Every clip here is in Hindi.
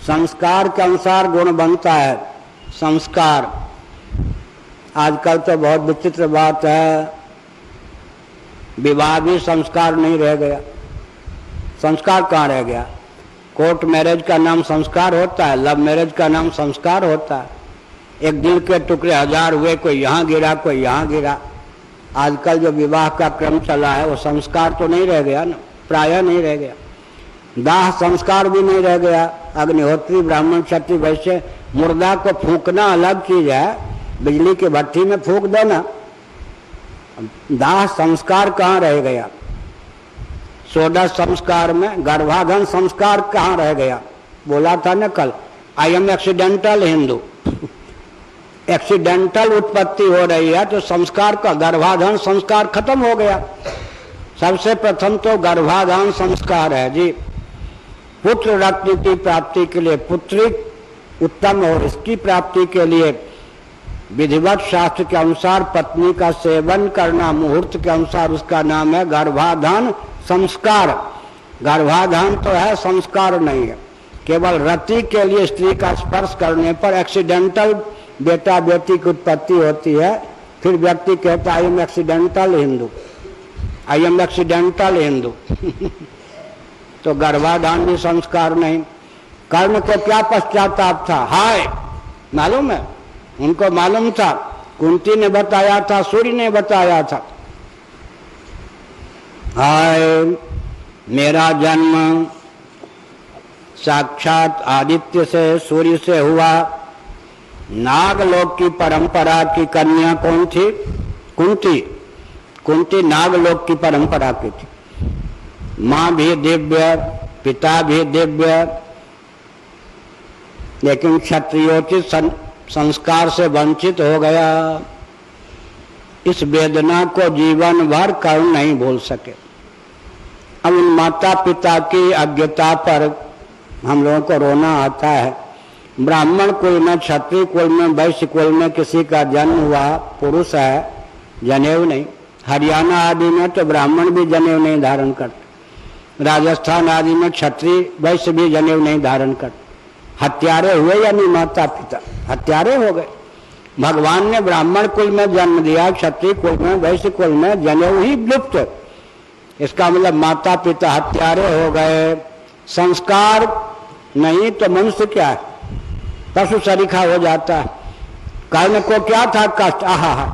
संस्कार के अनुसार गुण बनता है। संस्कार आजकल तो बहुत विचित्र बात है, विवाह भी संस्कार नहीं रह गया। संस्कार कहाँ रह गया? कोर्ट मैरिज का नाम संस्कार होता है, लव मैरिज का नाम संस्कार होता है। एक दिल के टुकड़े हजार हुए, कोई यहाँ गिरा कोई यहाँ गिरा। आजकल जो विवाह का क्रम चला है वो संस्कार तो नहीं रह गया ना, प्रायः नहीं रह गया। दाह संस्कार भी नहीं रह गया। अग्निहोत्री ब्राह्मण क्षत्रिय वैश्य, मुर्दा को फूंकना अलग चीज है, बिजली की भट्टी में फूंक देना। दाह संस्कार कहाँ रह गया? सोडा संस्कार में गर्भाधान संस्कार कहाँ रह गया? बोला था ना कल, I am accidental Hindu. Accidental उत्पत्ति हो रही है तो संस्कार का गर्भाधान संस्कार खत्म हो गया। सबसे प्रथम तो गर्भाधान संस्कार है जी। पुत्र रत्न की प्राप्ति के लिए, पुत्री उत्तम और इसकी प्राप्ति के लिए विधिवत शास्त्र के अनुसार पत्नी का सेवन करना, मुहूर्त के अनुसार, उसका नाम है गर्भाधान संस्कार। गर्भाधान तो है, संस्कार नहीं है। केवल रति के लिए स्त्री का स्पर्श करने पर एक्सीडेंटल बेटा बेटी की उत्पत्ति होती है। फिर व्यक्ति कहता I am accidental Hindu, I am accidental Hindu. तो गर्भाधान भी संस्कार नहीं। कर्ण को क्या पश्चाताप था? हाय, मालूम है उनको, मालूम था, कुंती ने बताया था, सूर्य ने बताया था। हाय, मेरा जन्म साक्षात आदित्य से, सूर्य से हुआ। नागलोक की परंपरा की कन्या कौन थी? कुंती। कुंती नागलोक की परंपरा की थी। माँ भी दिव्य, पिता भी दिव्य, लेकिन क्षत्रियोचित संस्कार से वंचित हो गया। इस वेदना को जीवन भर कर्ण नहीं भूल सके। अब उन माता पिता की अज्ञता पर हम लोगों को रोना आता है। ब्राह्मण कुल में, क्षत्रिय कुल में, वैश्य कुल में किसी का जन्म हुआ, पुरुष है, जनेऊ नहीं। हरियाणा आदि में तो ब्राह्मण भी जनेऊ नहीं धारण करते। राजस्थान आदि में क्षत्रिय वैश्य भी जनेऊ नहीं धारण करते। हत्यारे हुए या नहीं माता पिता? हत्यारे हो गए। भगवान ने ब्राह्मण कुल में जन्म दिया, क्षत्रिय कुल में, वैश्य कुल में जनेऊ ही लुप्त। इसका मतलब माता पिता हत्यारे हो गए। संस्कार नहीं तो मनुष्य क्या है? पशु सरीखा हो जाता है। कर्ण को क्या था कष्ट? आहा,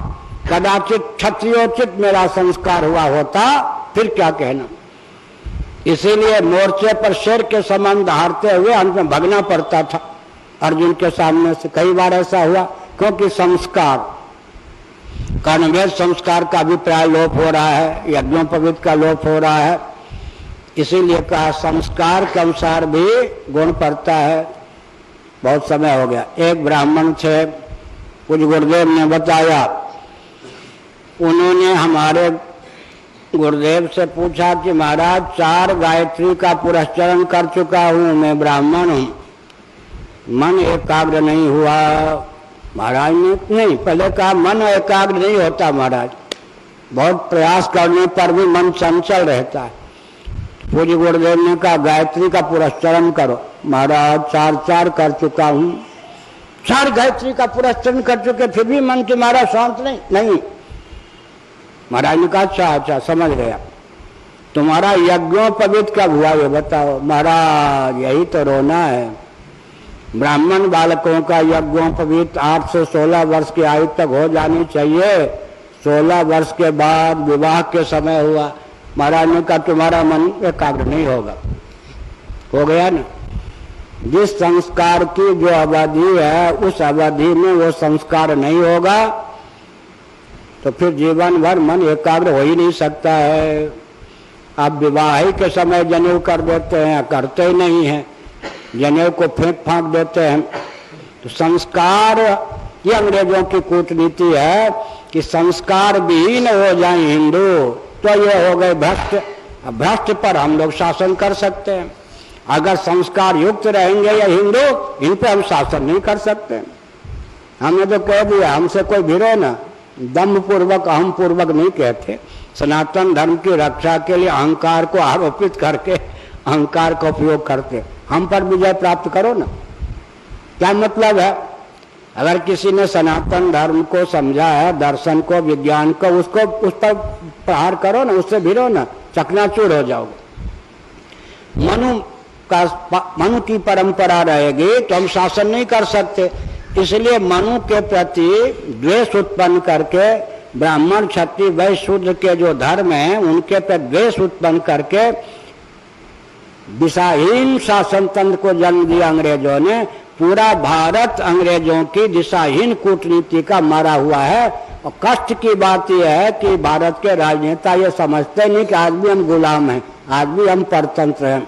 कदाचित क्षत्रियोचित मेरा संस्कार हुआ होता, फिर क्या कहना। इसीलिए मोर्चे पर शेर के समान दहाड़ते हुए अंत में भगना पड़ता था अर्जुन के सामने से। कई बार ऐसा हुआ, क्योंकि संस्कार, कर्णवेद संस्कार का अभिप्राय लोप हो रहा है, यज्ञोपवीत का लोप हो रहा है। इसीलिए कहा संस्कार के अनुसार भी गुण पड़ता है। बहुत समय हो गया। एक ब्राह्मण थे, कुछ गुरुदेव ने बताया, उन्होंने हमारे गुरुदेव से पूछा कि महाराज 4 गायत्री का पुरस्चरण कर चुका हूँ, मैं ब्राह्मण हूँ, मन एकाग्र नहीं हुआ। महाराज ने नहीं, पहले कहा मन एकाग्र नहीं होता महाराज, बहुत प्रयास करने पर भी मन चंचल रहता है। पूज्य गुरुदेव ने कहा गायत्री का पुरस्चरण करो। महाराज 4 कर चुका हूँ, 4 गायत्री का पुरस्चरण कर चुके, फिर भी मन तुम्हारा शांत नहीं। महाराज ने कहा अच्छा समझ गया, तुम्हारा यज्ञोपवीत कब हुआ ये बताओ। महाराज यही तो रोना है। ब्राह्मण बालकों का यज्ञोपवीत 8 से 16 वर्ष की आयु तक हो जानी चाहिए। 16 वर्ष के बाद विवाह के समय हुआ। महाराज ने कहा तुम्हारा मन एकाग्र नहीं होगा। हो गया ना। जिस संस्कार की जो अवधि है उस अवधि में वो संस्कार नहीं होगा तो फिर जीवन भर मन एकाग्र हो ही नहीं सकता है। आप विवाह के समय जनेऊ कर देते हैं, करते ही नहीं हैं, जनेऊ को फेंक फांक देते हैं। तो संस्कार, ये अंग्रेजों की कूटनीति है कि संस्कार विहीन हो जाए हिंदू तो ये हो गए भ्रष्ट। भ्रष्ट पर हम लोग शासन कर सकते हैं। अगर संस्कार युक्त रहेंगे या हिंदू, इन पर हम शासन नहीं कर सकते। हमने तो कह दिया, हमसे कोई भिड़े ना। दम्भ पूर्वक अहम पूर्वक नहीं कहते। सनातन धर्म की रक्षा के लिए अहंकार को आरोपित करके अहंकार का उपयोग करते। हम पर विजय प्राप्त करो ना। क्या मतलब है? अगर किसी ने सनातन धर्म को समझा है, दर्शन को, विज्ञान को, उसको उस पर प्रहार करो ना, उससे भिड़ो ना, चकनाचूर हो जाओगे। मनु की परंपरा रहेगी तो हम शासन नहीं कर सकते। इसलिए मनु के प्रति द्वेष उत्पन्न करके ब्राह्मण, क्षत्रिय, वैश्य, शूद्र के जो धर्म हैं उनके प्रति द्वेष उत्पन्न करके दिशाहीन शासन तंत्र को जन्म दिया अंग्रेजों ने। पूरा भारत अंग्रेजों की दिशाहीन कूटनीति का मारा हुआ है। और कष्ट की बात यह है कि भारत के राजनेता ये समझते नहीं कि आज भी हम गुलाम हैं, आज भी हम परतंत्र हैं।